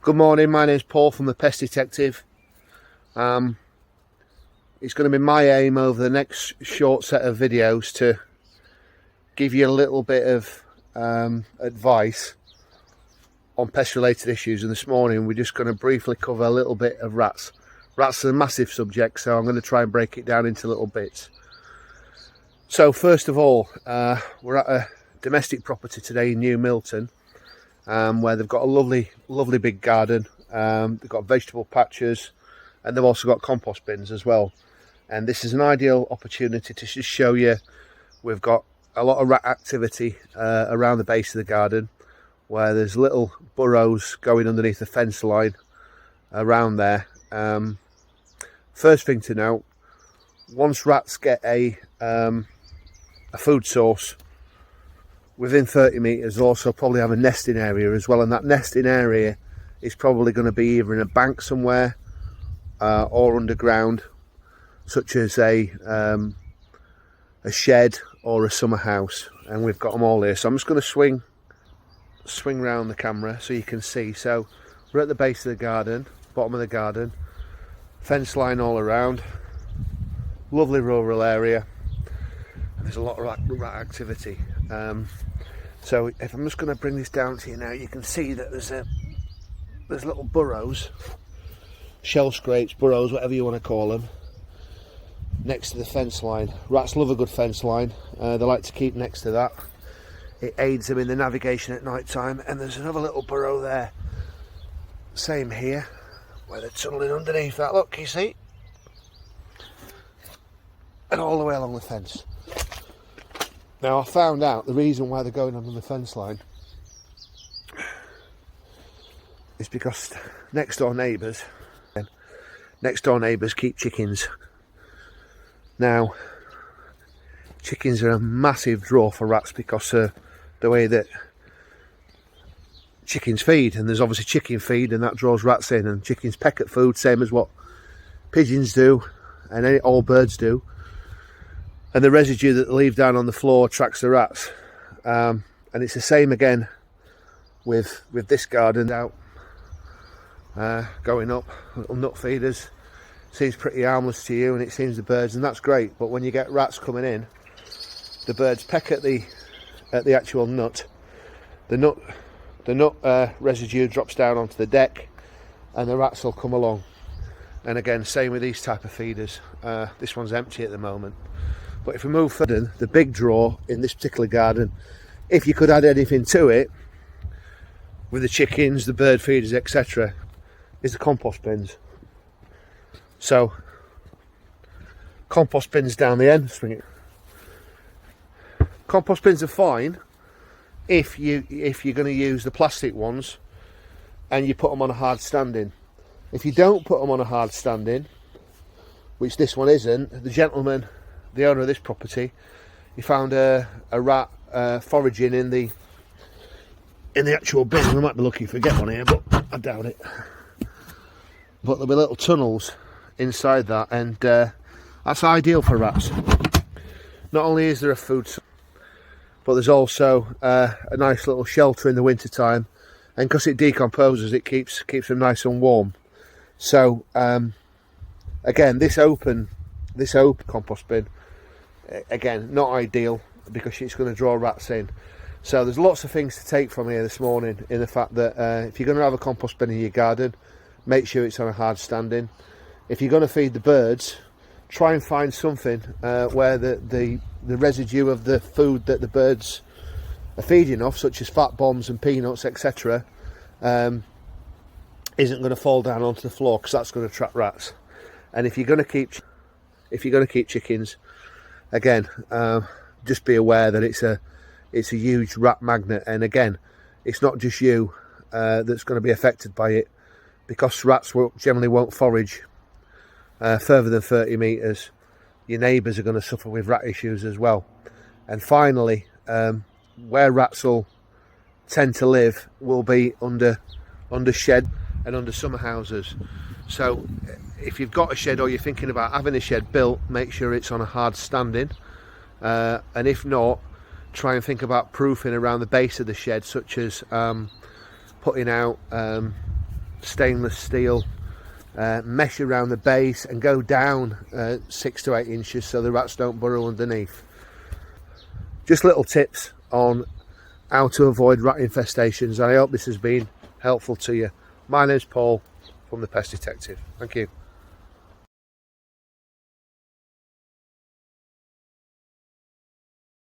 Good morning, my name's Paul from the Pest Detective. It's going to be my aim over the next short set of videos to give you a little bit of advice on pest related issues, and this morning we're just going to briefly cover a little bit of rats. Rats are a massive subject, so I'm going to try and break it down into little bits. So first of all, we're at a domestic property today in New Milton, where they've got a lovely big garden. They've got vegetable patches, and they've also got compost bins as well. And this is an ideal opportunity to just show you we've got a lot of rat activity around the base of the garden, where there's little burrows going underneath the fence line around there. First thing to note, once rats get a food source within 30 metres, also probably have a nesting area as well, and that nesting area is probably going to be either in a bank somewhere or underground, such as a shed or a summer house, and we've got them all here. So I'm just going to swing round the camera so you can see. So we're at the base of the garden, bottom of the garden, fence line all around, lovely rural area, and there's a lot of rat activity. So if I'm just going to bring this down to you now, you can see that there's little burrows, shell scrapes, burrows, whatever you want to call them, next to the fence line. Rats love a good fence line. They like to keep next to that. It aids them in the navigation at night time. And there's another little burrow there, same here, where they're tunneling underneath that, look, you see, and all the way along the fence. Now I found out the reason why they're going under the fence line is because next door neighbours keep chickens. Now chickens are a massive draw for rats because of the way that chickens feed, and there's obviously chicken feed, and that draws rats in, and chickens peck at food same as what pigeons do and all birds do. And the residue that they leave down on the floor attracts the rats. And it's the same again with this garden out, going up, little nut feeders. Seems pretty harmless to you, and it seems the birds, and that's great. But when you get rats coming in, the birds peck at the actual nut. The nut residue drops down onto the deck, and the rats will come along. And again, same with these type of feeders. This one's empty at the moment. But if we move further, the big draw in this particular garden, if you could add anything to it, with the chickens, the bird feeders, etc., is the compost bins. So, compost bins down the end, swing it. Compost bins are fine if you're going to use the plastic ones and you put them on a hard standing. If you don't put them on a hard standing, which this one isn't, the gentleman, the owner of this property, he found a rat foraging in the actual bin. We might be lucky if we get one here, but I doubt it. But there'll be little tunnels inside that, and that's ideal for rats. Not only is there a food, but there's also a nice little shelter in the winter time, and because it decomposes, it keeps them nice and warm. So again, this open compost bin, again, not ideal because it's going to draw rats in. So there's lots of things to take from here this morning, in the fact that if you're going to have a compost bin in your garden, make sure it's on a hard standing. If you're going to feed the birds, try and find something where the residue of the food that the birds are feeding off, such as fat bombs and peanuts, etc., isn't going to fall down onto the floor, because that's going to attract rats. And if you're going to keep chickens, again, just be aware that it's a huge rat magnet. And again, it's not just you that's going to be affected by it, because rats generally won't forage further than 30 metres. Your neighbours are going to suffer with rat issues as well. And finally, where rats will tend to live will be under shed and under summer houses. So if you've got a shed, or you're thinking about having a shed built, make sure it's on a hard standing, and if not, try and think about proofing around the base of the shed, such as putting out stainless steel mesh around the base and go down 6 to 8 inches so the rats don't burrow underneath. Just little tips on how to avoid rat infestations. I hope this has been helpful to you. My name's Paul from the Pest Detective. Thank you.